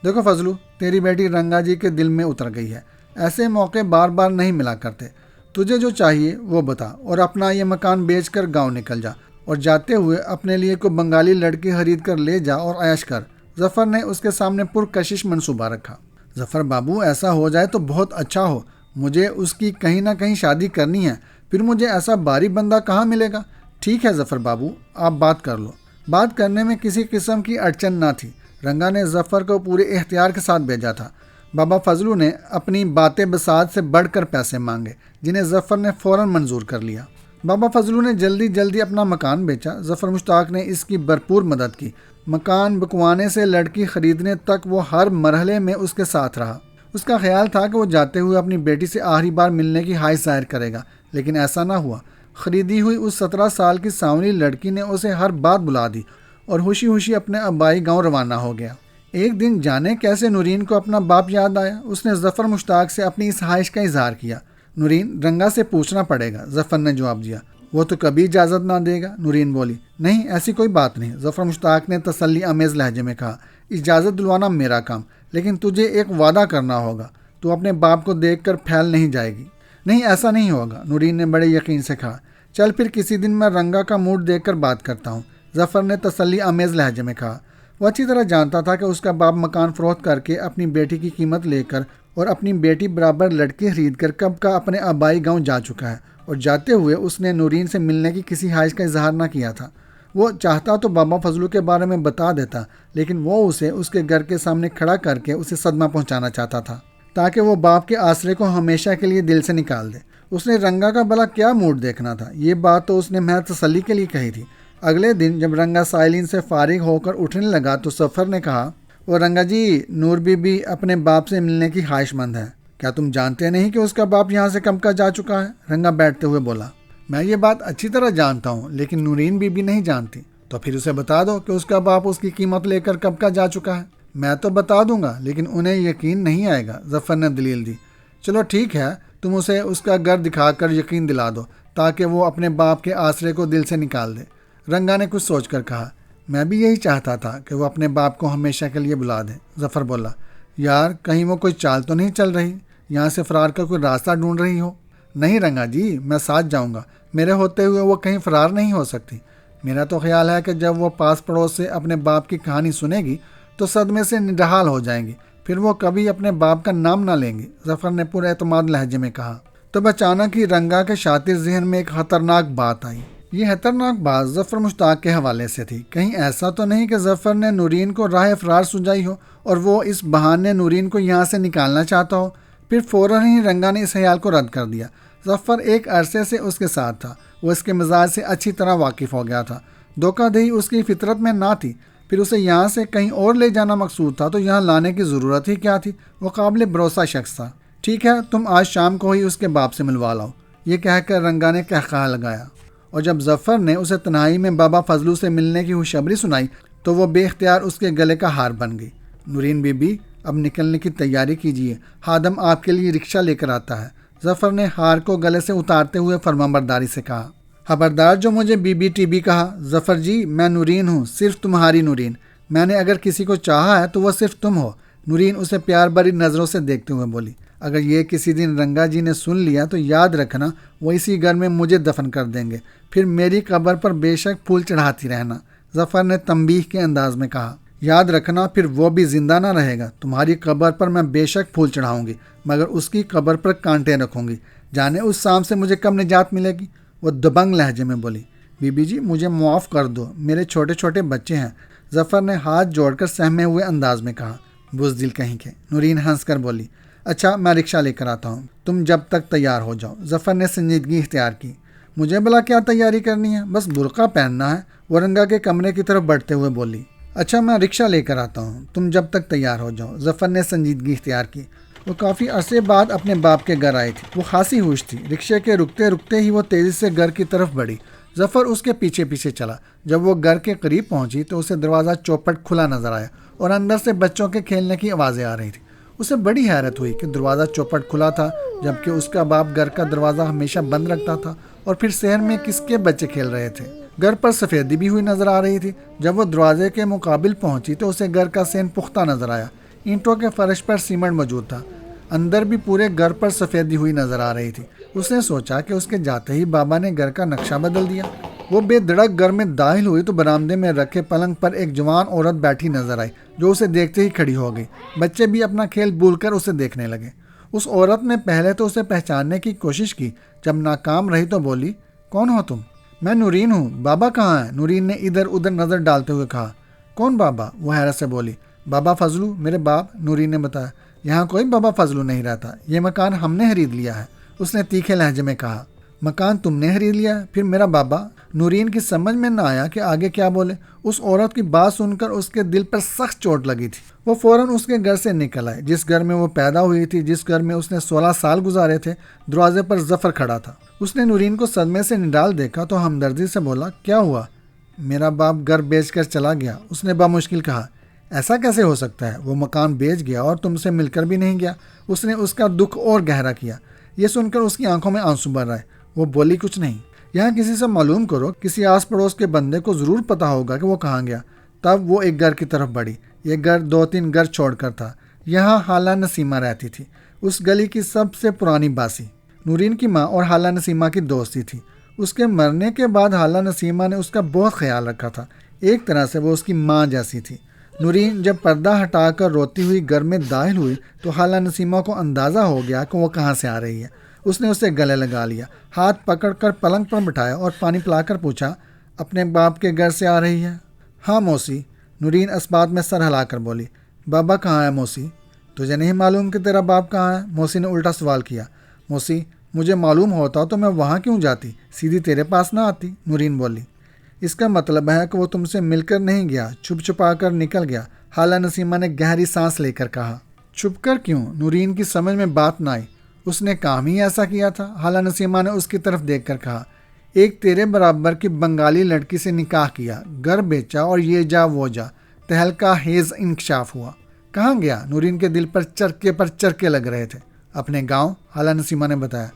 دیکھو فضلو، تیری بیٹی رنگا جی کے دل میں اتر گئی ہے۔ ایسے موقع بار بار نہیں ملا کرتے۔ تجھے جو چاہیے وہ بتا اور اپنا یہ مکان بیچ کر گاؤں نکل جا، اور جاتے ہوئے اپنے لیے کوئی بنگالی لڑکی خرید کر لے جا اور عیش کر۔ ظفر نے اس کے سامنے پرکشش منصوبہ رکھا۔ ظفر بابو، ایسا ہو جائے تو بہت اچھا ہو، مجھے اس کی کہیں نہ کہیں شادی کرنی ہے، پھر مجھے ایسا باری بندہ کہاں ملے گا؟ ٹھیک ہے ظفر بابو، آپ بات کر لو۔ بات کرنے میں کسی قسم کی اڑچن نہ تھی۔ رنگا نے ظفر کو پورے اختیار کے ساتھ بھیجا تھا۔ بابا فضلو نے اپنی باتیں بساط سے بڑھ کر پیسے مانگے، جنہیں ظفر نے فوراً منظور کر لیا۔ بابا فضلو نے جلدی جلدی اپنا مکان بیچا۔ ظفر مشتاق نے اس کی بھرپور مدد کی۔ مکان بکوانے سے لڑکی خریدنے تک وہ ہر مرحلے میں اس کے ساتھ رہا۔ اس کا خیال تھا کہ وہ جاتے ہوئے اپنی بیٹی سے آخری بار ملنے کی خواہش ظاہر کرے گا، لیکن ایسا نہ ہوا۔ خریدی ہوئی اس 17 سال کی سانولی لڑکی نے اسے ہر بات بلا دی اور خوشی خوشی اپنے آبائی گاؤں روانہ ہو گیا۔ ایک دن جانے کیسے نورین کو اپنا باپ یاد آیا۔ اس نے ظفر مشتاق سے اپنی اس خواہش کا اظہار کیا۔ نورین، رنگا سے پوچھنا پڑے گا، ظفر نے جواب دیا۔ وہ تو کبھی اجازت نہ دے گا، نورین بولی۔ نہیں، ایسی کوئی بات نہیں، ظفر مشتاق نے تسلی آمیز لہجے میں کہا۔ اجازت دلوانا میرا کام، لیکن تجھے ایک وعدہ کرنا ہوگا، تو اپنے باپ کو دیکھ کر پھیل نہیں جائے گی۔ نہیں، ایسا نہیں ہوگا، نورین نے بڑے یقین سے کہا۔ چل پھر کسی دن میں رنگا کا موڈ دیکھ کر بات کرتا ہوں، ظفر نے تسلی آمیز لہجے میں کہا۔ وہ اچھی طرح جانتا تھا کہ اس کا باپ مکان فروخت کر کے اپنی بیٹی کی قیمت لے کر اور اپنی بیٹی برابر لڑکی خرید کر کب کا اپنے آبائی گاؤں جا چکا ہے، اور جاتے ہوئے اس نے نورین سے ملنے کی کسی خواہش کا اظہار نہ کیا تھا۔ وہ چاہتا تو بابا فضلو کے بارے میں بتا دیتا، لیکن وہ اسے اس کے گھر کے سامنے کھڑا کر کے اسے صدمہ پہنچانا چاہتا تھا، تاکہ وہ باپ کے آسرے کو ہمیشہ کے لیے دل سے نکال دے۔ اس نے رنگا کا بھلا کیا موڈ دیکھنا تھا، یہ بات تو اس نے محض تسلی کے لیے کہی تھی۔ اگلے دن جب رنگا سائلین سے فارغ ہو کر اٹھنے لگا تو ظفر نے کہا، وہ رنگا جی، نور بی بی اپنے باپ سے ملنے کی خواہش مند ہے۔ کیا تم جانتے نہیں کہ اس کا باپ یہاں سے کب کا جا چکا ہے؟ رنگا بیٹھتے ہوئے بولا۔ میں یہ بات اچھی طرح جانتا ہوں، لیکن نورین بی بی نہیں جانتی۔ تو پھر اسے بتا دو کہ اس کا باپ اس کی قیمت لے کر کب کا جا چکا ہے۔ میں تو بتا دوں گا، لیکن انہیں یقین نہیں آئے گا، ظفر نے دلیل دی۔ چلو ٹھیک ہے، تم اسے اس کا گھر دکھا کر یقین دلا دو، تاکہ وہ اپنے باپ کے آسرے کو دل سے نکال دے۔ رنگا نے کچھ سوچ کر کہا، میں بھی یہی چاہتا تھا کہ وہ اپنے باپ کو ہمیشہ کے لیے بلا دے۔ ظفر بولا، یار کہیں وہ کوئی چال تو نہیں چل رہی، یہاں سے فرار کا کوئی راستہ ڈھونڈ رہی ہو؟ نہیں رنگا جی، میں ساتھ جاؤں گا، میرے ہوتے ہوئے وہ کہیں فرار نہیں ہو سکتی۔ میرا تو خیال ہے کہ جب وہ پاس پڑوس سے اپنے باپ کی کہانی سنے گی تو صدمے سے نڈھال ہو جائیں گی، پھر وہ کبھی اپنے باپ کا نام نہ لیں گی، ظفر نے پورے اعتماد لہجے میں کہا۔ تب اچانک ہی رنگا کے شاطر ذہن میں ایک خطرناک بات آئی۔ یہ خطرناک بات ظفر مشتاق کے حوالے سے تھی۔ کہیں ایسا تو نہیں کہ ظفر نے نورین کو راہ فرار سجائی ہو اور وہ اس بہانے نورین کو یہاں سے نکالنا چاہتا ہو؟ پھر فوراً ہی رنگا نے اس خیال کو رد کر دیا۔ ظفر ایک عرصے سے اس کے ساتھ تھا، وہ اس کے مزاج سے اچھی طرح واقف ہو گیا تھا۔ دھوکہ دہی اس کی فطرت میں نہ تھی، پھر اسے یہاں سے کہیں اور لے جانا مقصود تھا تو یہاں لانے کی ضرورت ہی کیا تھی؟ وہ قابل بھروسہ شخص تھا۔ ٹھیک ہے، تم آج شام کو ہی اس کے باپ سے ملوا لاؤ، یہ کہہ کر رنگا نے قہقہہ لگایا، اور جب ظفر نے اسے تنہائی میں بابا فضلو سے ملنے کی خوشخبری سنائی تو وہ بے اختیار اس کے گلے کا ہار بن گئی۔ نورین بی بی، اب نکلنے کی تیاری کیجیے، خادم آپ کے لیے رکشہ لے کر آتا ہے، ظفر نے ہار کو گلے سے اتارتے ہوئے فرمانبرداری سے کہا۔ خبردار جو مجھے بی بی ٹی بی کہا، ظفر جی میں نورین ہوں، صرف تمہاری نورین، میں نے اگر کسی کو چاہا ہے تو وہ صرف تم ہو۔ نورین اسے پیار بھری نظروں سے دیکھتے ہوئے بولی، اگر یہ کسی دن رنگا جی نے سن لیا تو یاد رکھنا وہ اسی گھر میں مجھے دفن کر دیں گے، پھر میری قبر پر بے شک پھول چڑھاتی رہنا، ظفر نے تنبیہ کے انداز میں کہا۔ یاد رکھنا پھر وہ بھی زندہ نہ رہے گا، تمہاری قبر پر میں بے شک پھول چڑھاؤں گی، مگر اس کی قبر پر کانٹے رکھوں گی، جانے اس سام سے مجھے کب نجات ملے گی؟ وہ دبنگ لہجے میں بولی۔ بی بی جی مجھے معاف کر دو، میرے چھوٹے چھوٹے بچے ہیں، ظفر نے ہاتھ جوڑ کر سہمے ہوئے انداز میں کہا۔ بزدل کہیں کے، نورین ہنس کر بولی، اچھا میں رکشہ لے کر آتا ہوں، تم جب تک تیار ہو جاؤ۔ ظفر نے سنجیدگی اختیار کی۔ مجھے بلا کیا تیاری کرنی ہے، بس برقع پہننا ہے، وہ رنگا کے کمرے کی طرف بڑھتے ہوئے بولی۔ اچھا میں رکشہ لے کر آتا ہوں، تم جب تک تیار ہو جاؤ۔ ظفر نے سنجیدگی اختیار کی۔ وہ کافی عرصے بعد اپنے باپ کے گھر آئی تھی۔ وہ خاصی ہوش تھی۔ رکشے کے رکتے رکتے ہی وہ تیزی سے گھر کی طرف بڑھی۔ ظفر اس کے پیچھے پیچھے چلا۔ جب وہ گھر کے قریب پہنچی تو اسے دروازہ چوپٹ کھلا نظر آیا اور اندر سے بچوں کے کھیلنے کی آوازیں آ رہی تھیں۔ اسے بڑی حیرت ہوئی کہ دروازہ چوپٹ کھلا تھا جبکہ اس کا باپ گھر کا دروازہ ہمیشہ بند رکھتا تھا، اور پھر شہر میں کس کے بچے کھیل رہے تھے۔ گھر پر سفیدی بھی ہوئی نظر آ رہی تھی۔ جب وہ دروازے کے مقابل پہنچی تو اسے گھر کا سین پختہ نظر آیا۔ اینٹوں کے فرش پر سیمنٹ موجود تھا۔ اندر بھی پورے گھر پر سفیدی ہوئی نظر آ رہی تھی۔ اس نے سوچا کہ اس کے جاتے ہی بابا نے گھر کا نقشہ بدل دیا۔ وہ بے دھڑک گھر میں داخل ہوئی تو برآمدے میں رکھے پلنگ پر ایک جوان عورت بیٹھی نظر آئی جو اسے دیکھتے ہی کھڑی ہو گئی۔ بچے بھی اپنا کھیل بھول کر اسے دیکھنے لگے۔ اس عورت نے پہلے تو اسے پہچاننے کی کوشش کی، جب ناکام رہی تو بولی، کون ہو تم؟ میں نورین ہوں، بابا کہاں ہے؟ نورین نے ادھر ادھر نظر ڈالتے ہوئے کہا۔ کون بابا؟ وہ حیرت سے بولی۔ بابا فضلو، میرے باپ، نورین نے بتایا۔ یہاں کوئی بابا فضلو نہیں رہتا، یہ مکان ہم نے خرید لیا ہے، اس نے تیکھے لہجے میں کہا۔ مکان تم نے خرید لیا ہے؟ پھر میرا بابا؟ نورین کی سمجھ میں نہ آیا کہ آگے کیا بولے۔ اس عورت کی بات سن کر اس کے دل پر سخت چوٹ لگی تھی۔ وہ فوراً اس کے گھر سے نکل آئے جس گھر میں وہ پیدا ہوئی تھی، جس گھر میں اس نے 16 سال گزارے تھے۔ دروازے پر ظفر کھڑا تھا۔ اس نے نورین کو صدمے سے نڈال دیکھا تو ہمدردی سے بولا، کیا ہوا؟ میرا باپ گھر بیچ کر چلا گیا، اس نے بامشکل کہا۔ ایسا کیسے ہو سکتا ہے؟ وہ مکان بیچ گیا اور تم سے مل کر بھی نہیں گیا۔ اس نے اس کا دکھ اور گہرا کیا۔ یہ سن کر اس کی آنکھوں میں آنسو بھر آئے۔ وہ بولی، کچھ نہیں، یہاں کسی سے معلوم کرو، کسی آس پڑوس کے بندے کو ضرور پتا ہوگا کہ وہ کہاں گیا۔ تب وہ ایک گھر کی طرف بڑھی۔ یہ گھر 2-3 گھر چھوڑ کر تھا۔ یہاں خالہ نسیمہ رہتی تھی، اس گلی کی سب سے پرانی باسی۔ نورین کی ماں اور خالہ نسیمہ کی دوستی تھی۔ اس کے مرنے کے بعد خالہ نسیمہ نے اس کا بہت خیال رکھا تھا۔ ایک طرح سے وہ اس کی ماں جیسی تھی۔ نورین جب پردہ ہٹا کر روتی ہوئی گھر میں داخل ہوئی تو خالہ نسیمہ کو اندازہ ہو گیا کہ وہ کہاں سے آ رہی ہے۔ اس نے اسے گلے لگا لیا، ہاتھ پکڑ کر پلنگ پر بٹھایا اور پانی پلا کر پوچھا، اپنے باپ کے گھر سے آ رہی ہے؟ ہاں موسی، نورین اس بات میں سر ہلا کر بولی۔ بابا کہاں ہے موسی؟ تجھے نہیں معلوم کہ تیرا باپ کہاں ہے؟ موسی نے الٹا سوال کیا۔ موسی، مجھے معلوم ہوتا تو میں وہاں کیوں جاتی، سیدھی تیرے پاس نہ آتی، نورین بولی۔ اس کا مطلب ہے کہ وہ تم سے مل کر نہیں گیا، چھپ چھپا کر نکل گیا، خالہ نسیمہ نے گہری سانس لے کر کہا۔ چھپ کر کیوں؟ نورین کی سمجھ میں بات نہ آئی۔ اس نے کام ہی ایسا کیا تھا، خالہ نسیمہ نے اس کی طرف دیکھ کر کہا۔ ایک تیرے برابر کی بنگالی لڑکی سے نکاح کیا، گھر بیچا اور یہ جا وہ جا، تہلکہ خیز انکشاف ہوا۔ کہاں گیا؟ نورین کے دل پر چرکے لگ رہے تھے۔ اپنے گاؤں، خالہ نسیمہ نے بتایا۔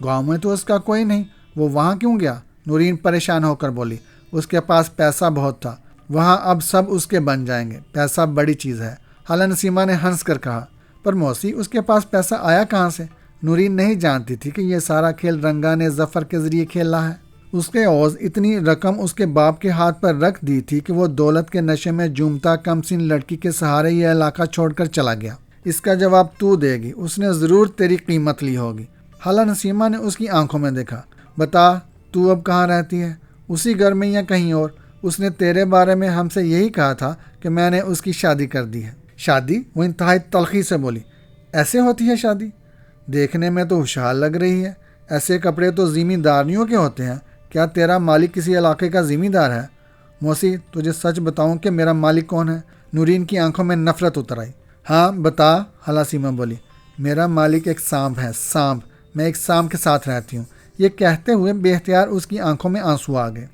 گاؤں میں تو اس کا کوئی نہیں، وہ وہاں کیوں گیا؟ نورین پریشان ہو کر بولی۔ اس کے پاس پیسہ بہت تھا، وہاں اب سب اس کے بن جائیں گے، پیسہ بڑی چیز ہے، خالہ نسیمہ نے ہنس کر کہا۔ پر موسی، اس کے پاس پیسہ آیا کہاں سے؟ نورین نہیں جانتی تھی کہ یہ سارا کھیل رنگا نے ظفر کے ذریعے کھیلا ہے۔ اس کے عوض اتنی رقم اس کے باپ کے ہاتھ پر رکھ دی تھی کہ وہ دولت کے نشے میں جھومتا کم سن لڑکی کے سہارے یہ علاقہ چھوڑ کر چلا گیا۔ اس کا جواب تو دے گی، اس نے ضرور تیری قیمت لی ہوگی۔ خالہ نسیمہ نے اس کی آنکھوں میں دیکھا۔ بتا، تو اب کہاں رہتی ہے؟ اسی گھر میں یا کہیں اور؟ اس نے تیرے بارے میں ہم سے یہی کہا تھا کہ میں نے اس کی شادی کر دی ہے۔ شادی؟ وہ انتہائی تلخی سے بولی۔ ایسے ہوتی ہے شادی؟ دیکھنے میں تو خوشحال لگ رہی ہے، ایسے کپڑے تو زمیندارنیوں کے ہوتے ہیں۔ کیا تیرا مالک کسی علاقے کا زمیندار ہے؟ موسی، تجھے سچ بتاؤں کہ میرا مالک کون ہے؟ نورین کی آنکھوں میں نفرت اتر آئی۔ ہاں بتا، خالہ نسیمہ بولی۔ میرا مالک ایک سانپ ہے، سانپ، میں ایک سانپ کے ساتھ رہتی ہوں۔ یہ کہتے ہوئے بے اختیار اس کی آنکھوں میں آنسو آ گئے۔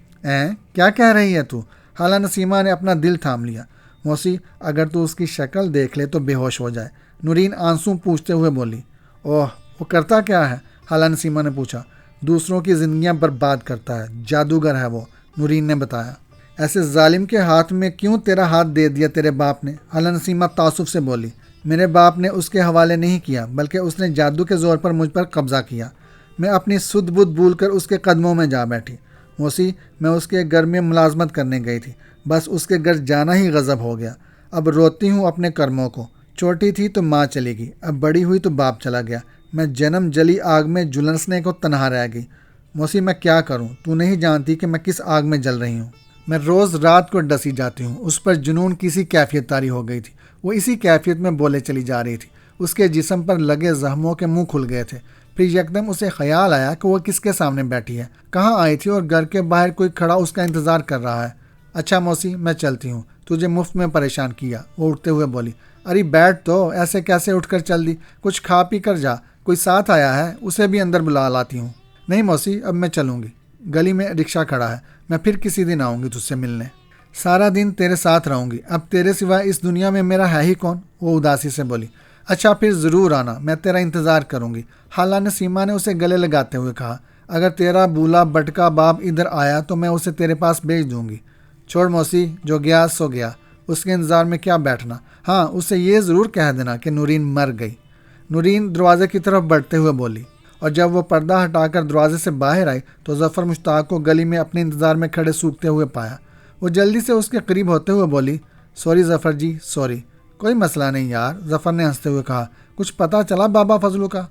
کیا کہہ رہی ہے تو؟ خالہ نسیمہ نے اپنا دل تھام لیا۔ موسی، اگر تو اس کی شکل دیکھ لے تو بے ہوش ہو جائے، نورین آنسو پوچھتے ہوئے بولی۔ اوہ، وہ کرتا کیا ہے؟ خالہ نسیمہ نے پوچھا۔ دوسروں کی زندگیاں برباد کرتا ہے، جادوگر ہے وہ، نورین نے بتایا۔ ایسے ظالم کے ہاتھ میں کیوں تیرا ہاتھ دے دیا تیرے باپ نے؟ خالہ نسیمہ تعصب سے بولی۔ میرے باپ نے اس کے حوالے نہیں کیا، بلکہ اس نے جادو کے زور پر مجھ پر قبضہ کیا۔ میں اپنی سدھ بدھ بھول کر اس کے قدموں میں جا بیٹھی۔ موسی، میں اس کے گھر میں ملازمت کرنے گئی تھی، بس اس کے گھر جانا ہی غضب ہو گیا۔ اب روتی ہوں اپنے کرموں کو۔ چھوٹی تھی تو ماں چلی گئی، اب بڑی ہوئی تو باپ چلا گیا، میں جنم جلی آگ میں جھلسنے کو تنہا رہ گئی۔ موسی میں کیا کروں، تو نہیں جانتی کہ میں کس آگ میں جل رہی ہوں۔ میں روز رات کو ڈسی جاتی ہوں۔ اس پر جنون کسی کیفیت طاری ہو گئی تھی، وہ اسی کیفیت میں بولے چلی جا رہی تھی۔ اس کے جسم پر لگے زخموں کے منہ کھل گئے تھے۔ پھر یکدم اسے خیال آیا کہ وہ کس کے سامنے بیٹھی ہے، کہاں آئی تھی، اور گھر کے باہر کوئی کھڑا اس کا انتظار کر رہا ہے۔ اچھا موسی میں چلتی ہوں، تجھے مفت میں پریشان کیا، وہ اٹھتے ہوئے بولی۔ ارے بیٹھ تو، ایسے کیسے اٹھ کر چل دی، کچھ کھا پی کر جا، کوئی ساتھ آیا ہے اسے بھی اندر بلا لاتی ہوں۔ نہیں موسی اب میں چلوں گی، گلی میں رکشہ کھڑا ہے، میں پھر کسی دن آؤں گی تجھ سے ملنے، سارا دن تیرے ساتھ رہوں گی، اب تیرے سوا اس دنیا میں میرا ہے ہی کون، وہ اداسی سے بولی۔ اچھا پھر ضرور آنا، میں تیرا انتظار کروں گی، خالہ نسیمہ نے اسے گلے لگاتے ہوئے کہا۔ اگر تیرا بولا بٹکا باپ ادھر آیا تو میں اسے تیرے پاس بھیج دوں گی۔ چھوڑ موسی، جو گیا سو گیا، اس کے انتظار میں کیا بیٹھنا۔ ہاں اسے یہ ضرور کہہ دینا کہ نورین مر گئی۔ نورین دروازے کی طرف بڑھتے ہوئے بولی، اور جب وہ پردہ ہٹا کر دروازے سے باہر آئی تو ظفر مشتاق کو گلی میں اپنے انتظار میں کھڑے سوکھتے ہوئے پایا۔ وہ جلدی سے اس کے قریب ہوتے ہوئے بولی، سوری ظفر جی، سوری۔ کوئی مسئلہ نہیں یار، ظفر نے ہنستے ہوئے کہا۔ کچھ پتہ چلا بابا فضلو کا؟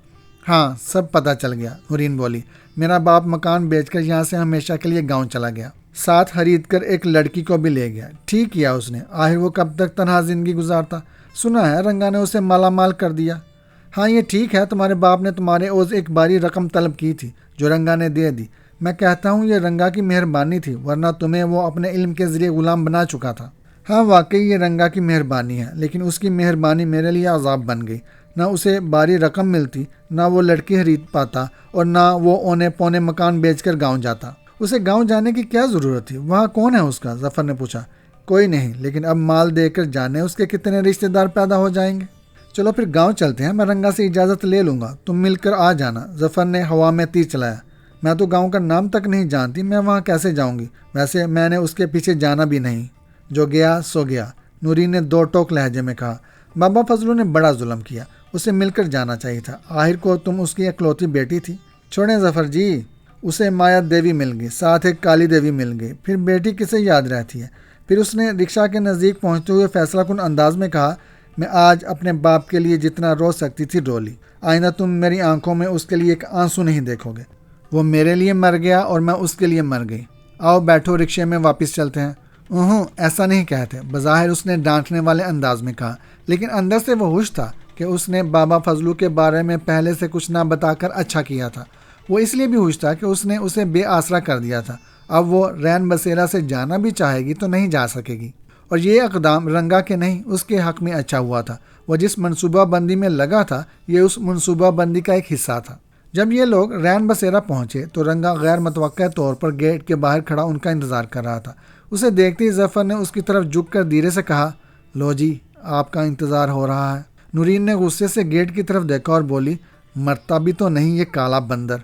ہاں سب پتہ چل گیا، نورین بولی۔ میرا باپ مکان بیچ کر یہاں سے ہمیشہ کے لیے گاؤں چلا گیا، ساتھ خرید کر ایک لڑکی کو بھی لے گیا۔ ٹھیک کیا اس نے، آخر وہ کب تک تنہا زندگی گزارتا، سنا ہے رنگا نے اسے مالا مال کر دیا۔ ہاں یہ ٹھیک ہے، تمہارے باپ نے تمہارے عوض ایک باری رقم طلب کی تھی جو رنگا نے دے دی۔ میں کہتا ہوں یہ رنگا کی مہربانی تھی، ورنہ تمہیں وہ اپنے علم کے ذریعے غلام بنا چکا تھا۔ ہاں واقعی یہ رنگا کی مہربانی ہے، لیکن اس کی مہربانی میرے لیے عذاب بن گئی۔ نہ اسے باری رقم ملتی، نہ وہ لڑکی خرید پاتا، اور نہ وہ اونے پونے مکان بیچ کر گاؤں جاتا۔ اسے گاؤں جانے کی کیا ضرورت تھی؟ وہاں کون ہے اس کا؟ ظفر نے پوچھا۔ کوئی نہیں، لیکن اب مال دے کر جانے اس کے کتنے رشتہ دار پیدا ہو جائیں گے۔ چلو پھر گاؤں چلتے ہیں، میں رنگا سے اجازت لے لوں گا، تم مل کر آ جانا۔ ظفر نے ہوا میں تیر چلایا۔ میں تو گاؤں کا نام تک نہیں جانتی، میں وہاں کیسے جاؤں گی؟ ویسے میں نے اس کے پیچھے جانا بھی نہیں۔ جو گیا سو گیا، نورین نے دو ٹوک لہجے میں کہا۔ بابا فضلو نے بڑا ظلم کیا، اسے مل کر جانا چاہیے تھا، آخر کو تم اس کی اکلوتی بیٹی تھی۔ چھوڑیں ظفر جی، اسے مایا دیوی مل گئی، ساتھ ایک کالی دیوی مل گئی، پھر بیٹی کسے یاد رہتی ہے؟ پھر اس نے رکشہ کے نزدیک پہنچتے ہوئے فیصلہ کن انداز میں کہا، میں آج اپنے باپ کے لیے جتنا رو سکتی تھی رو لی، آئندہ تم میری آنکھوں میں اس کے لیے ایک آنسو نہیں دیکھو گے۔ وہ میرے لیے مر گیا اور میں اس کے لیے مر گئی۔ آؤ بیٹھو، رکشے میں واپس چلتے ہیں۔ ایسا نہیں کہتے، بظاہر اس نے ڈانٹنے والے انداز میں کہا، لیکن اندر سے وہ خوش تھا کہ اس نے بابا فضلو کے بارے میں پہلے سے کچھ نہ بتا کر اچھا کیا تھا۔ وہ اس لیے بھی خوش تھا کہ اس نے اسے بے آسرا کر دیا تھا، اب وہ رین بسیرا سے جانا بھی چاہے گی تو نہیں جا سکے گی، اور یہ اقدام رنگا کے نہیں اس کے حق میں اچھا ہوا تھا۔ وہ جس منصوبہ بندی میں لگا تھا یہ اس منصوبہ بندی کا ایک حصہ تھا۔ جب یہ لوگ رین بسیرا پہنچے تو رنگا غیر متوقع طور پر گیٹ کے باہر کھڑا ان کا انتظار کر رہا تھا۔ اسے دیکھتے ہی ظفر نے اس کی طرف جھک کر دھیرے سے کہا، لو جی آپ کا انتظار ہو رہا ہے۔ نورین نے غصے سے گیٹ کی طرف دیکھا اور بولی، مرتا بھی تو نہیں یہ کالا بندر۔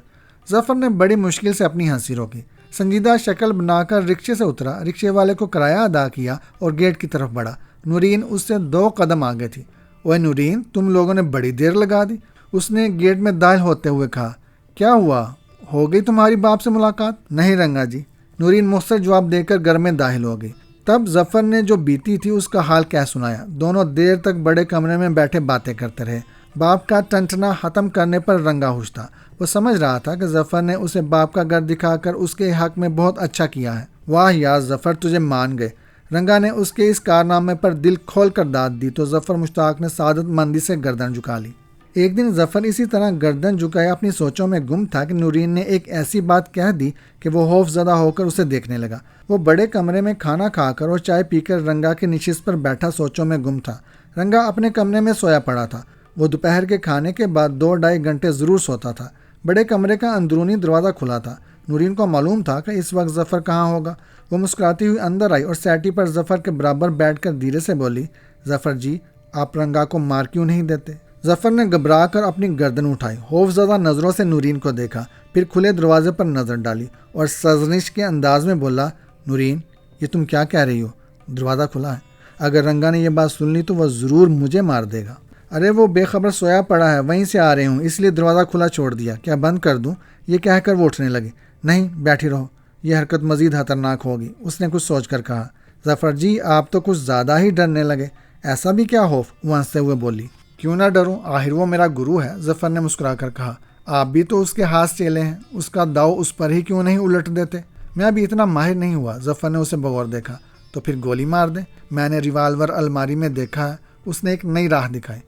ظفر نے بڑی مشکل سے اپنی ہنسی روکی، سنجیدہ شکل بنا کر رکشے سے اترا، رکشے والے کو کرایہ ادا کیا اور گیٹ کی طرف بڑھا۔ نورین اس سے 2 قدم آگے تھی۔ اوے نورین، تم لوگوں نے بڑی دیر لگا دی، اس نے گیٹ میں داخل ہوتے ہوئے کہا۔ کیا ہوا، ہو گئی تمہاری باپ سے ملاقات؟ نہیں رنگا جی، نورین مختصر جواب دے کر گھر میں داخل ہو گئی۔ تب ظفر نے جو بیتی تھی اس کا حال کہہ سنایا۔ دونوں دیر تک بڑے کمرے میں بیٹھے باتیں کرتے رہے۔ باپ کا ٹنٹنا ختم کرنے پر رنگا خوش تھا۔ وہ سمجھ رہا تھا کہ ظفر نے اسے باپ کا گھر دکھا کر اس کے حق میں بہت اچھا کیا ہے۔ واہ یار ظفر، تجھے مان گئے۔ رنگا نے اس کے اس کارنامے پر دل کھول کر داد دی تو ظفر مشتاق نے سعادت مندی سے گردن جھکا لی۔ ایک دن ظفر اسی طرح گردن جھکائے اپنی سوچوں میں گم تھا کہ نورین نے ایک ایسی بات کہہ دی کہ وہ خوف زدہ ہو کر اسے دیکھنے لگا۔ وہ بڑے کمرے میں کھانا کھا کر اور چائے پی کر رنگا کی نشست پر بیٹھا سوچوں میں گم تھا۔ رنگا اپنے کمرے میں سویا پڑا تھا۔ وہ دوپہر کے کھانے کے بعد 2-2.5 گھنٹے ضرور سوتا تھا۔ بڑے کمرے کا اندرونی دروازہ کھلا تھا۔ نورین کو معلوم تھا کہ اس وقت ظفر کہاں ہوگا۔ وہ مسکراتی ہوئی اندر آئی اور سیٹی پر ظفر کے برابر بیٹھ کر دھیرے سے بولی، ظفر جی آپ رنگا کو مار کیوں نہیں دیتے؟ ظفر نے گھبرا کر اپنی گردن اٹھائی، خوف زدہ نظروں سے نورین کو دیکھا، پھر کھلے دروازے پر نظر ڈالی اور سرزنش کے انداز میں بولا، نورین یہ تم کیا کہہ رہی ہو؟ دروازہ کھلا ہے، اگر رنگا نے یہ بات سن لی تو وہ ضرور مجھے مار دے گا۔ ارے وہ بے خبر سویا پڑا ہے، وہیں سے آ رہے ہوں اس لیے دروازہ کھلا چھوڑ دیا، کیا بند کر دوں؟ یہ کہہ کر وہ اٹھنے لگے۔ نہیں بیٹھی رہو، یہ حرکت مزید خطرناک ہوگی، اس نے کچھ سوچ کر کہا۔ ظفر جی آپ تو کچھ زیادہ ہی ڈرنے لگے، ایسا بھی کیا خوف؟ وہ ہنستے ہوئے بولی۔ کیوں نہ ڈروں، آخر وہ میرا گرو ہے، ظفر نے مسکرا کر کہا۔ آپ بھی تو اس کے ہاتھ چیلے ہیں، اس کا داؤ اس پر ہی کیوں نہیں الٹ دیتے؟ میں ابھی اتنا ماہر نہیں ہوا۔ ظفر نے اسے بغور دیکھا۔ تو پھر گولی مار دیں؟ میں نے ریوالور الماری میں دیکھا ہے۔ اس نے ایک نئی راہ دکھائی۔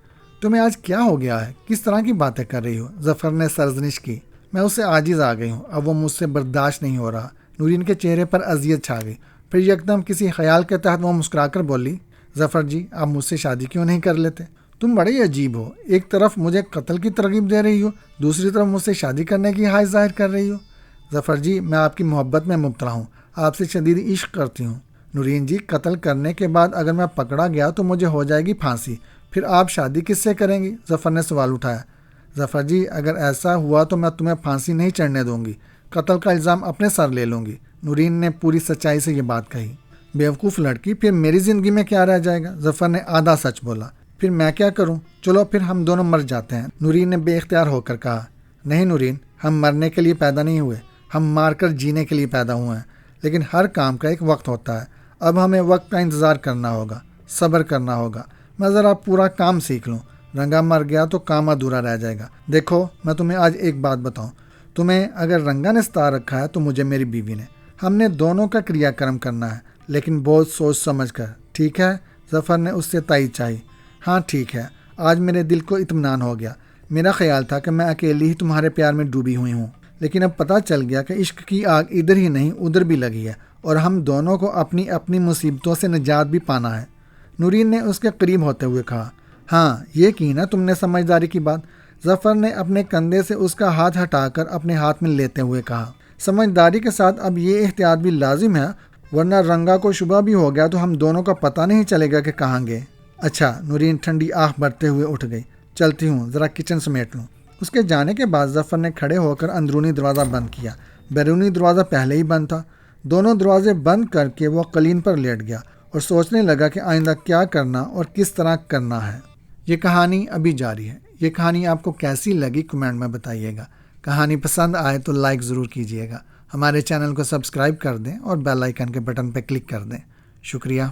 تمہیں آج کیا ہو گیا ہے؟ کس طرح کی باتیں کر رہی ہو؟ ظفر نے سرزنش کی۔ میں اس سے عاجز آ گئی ہوں، اب وہ مجھ سے برداشت نہیں ہو رہا۔ نورین کے چہرے پر اذیت چھا گئی۔ پھر یکدم کسی خیال کے تحت وہ مسکرا کر بولی، ظفر جی آپ مجھ سے شادی کیوں نہیں کر لیتے؟ تم بڑے عجیب ہو، ایک طرف مجھے قتل کی ترغیب دے رہی ہو، دوسری طرف مجھ سے شادی کرنے کی خواہش ظاہر کر رہی ہو۔ ظفر جی میں آپ کی محبت میں مبتلا ہوں، آپ سے شدید عشق کرتی ہوں۔ نورین جی قتل کرنے کے بعد اگر میں پکڑا گیا تو مجھے ہو جائے گی پھانسی، پھر آپ شادی کس سے کریں گی؟ ظفر نے سوال اٹھایا۔ ظفر جی اگر ایسا ہوا تو میں تمہیں پھانسی نہیں چڑھنے دوں گی، قتل کا الزام اپنے سر لے لوں گی۔ نورین نے پوری سچائی سے یہ بات کہی۔ بیوقوف لڑکی، پھر میری زندگی میں کیا رہ جائے گا؟ ظفر نے آدھا سچ بولا۔ پھر میں کیا کروں؟ چلو پھر ہم دونوں مر جاتے ہیں، نورین نے بے اختیار ہو کر کہا۔ نہیں نورین، ہم مرنے کے لیے پیدا نہیں ہوئے، ہم مار کر جینے کے لیے پیدا ہوئے ہیں، لیکن ہر کام کا ایک وقت ہوتا ہے۔ اب ہمیں وقت کا انتظار کرنا ہوگا، صبر کرنا ہوگا۔ میں ذرا پورا کام سیکھ لوں، رنگا مر گیا تو کام ادھورا رہ جائے گا۔ دیکھو میں تمہیں آج ایک بات بتاؤں، تمہیں اگر رنگا نے ستا رکھا ہے تو مجھے میری بیوی نے، ہم نے دونوں کا کریا کرم کرنا ہے، لیکن بہت سوچ سمجھ کر، ٹھیک ہے؟ ظفر نے اس سے تائید چاہی۔ ہاں ٹھیک ہے، آج میرے دل کو اطمینان ہو گیا۔ میرا خیال تھا کہ میں اکیلی ہی تمہارے پیار میں ڈوبی ہوئی ہوں، لیکن اب پتہ چل گیا کہ عشق کی آگ ادھر ہی نہیں ادھر بھی لگی ہے، اور ہم دونوں کو اپنی اپنی مصیبتوں سے نجات بھی پانا ہے۔ نورین نے اس کے قریب ہوتے ہوئے کہا۔ ہاں یہ کی نا تم نے سمجھداری کی بات؟ ظفر نے اپنے کندھے سے اس کا ہاتھ ہٹا کر اپنے ہاتھ میں لیتے ہوئے کہا۔ سمجھداری کے ساتھ اب یہ احتیاط بھی لازم ہے، ورنہ رنگا کو شبہ بھی ہو گیا تو ہم دونوں کا پتہ نہیں چلے گا کہ کہاں گئے۔ اچھا، نورین ٹھنڈی آنکھ بھرتے ہوئے اٹھ گئی۔ چلتی ہوں، ذرا کچن سمیٹ لوں۔ اس کے جانے کے بعد ظفر نے کھڑے ہو کر اندرونی دروازہ بند کیا۔ بیرونی دروازہ پہلے ہی بند تھا۔ دونوں دروازے بند کر کے وہ قلین پر لیٹ گیا اور سوچنے لگا کہ آئندہ کیا کرنا اور کس طرح کرنا ہے۔ یہ کہانی ابھی جاری ہے۔ یہ کہانی آپ کو کیسی لگی کمنٹ میں بتائیے گا۔ کہانی پسند آئے تو لائک ضرور کیجیے گا۔ ہمارے چینل کو سبسکرائب کر دیں اور بیل آئیکن کے بٹن پہ کلک کر دیں۔ شکریہ۔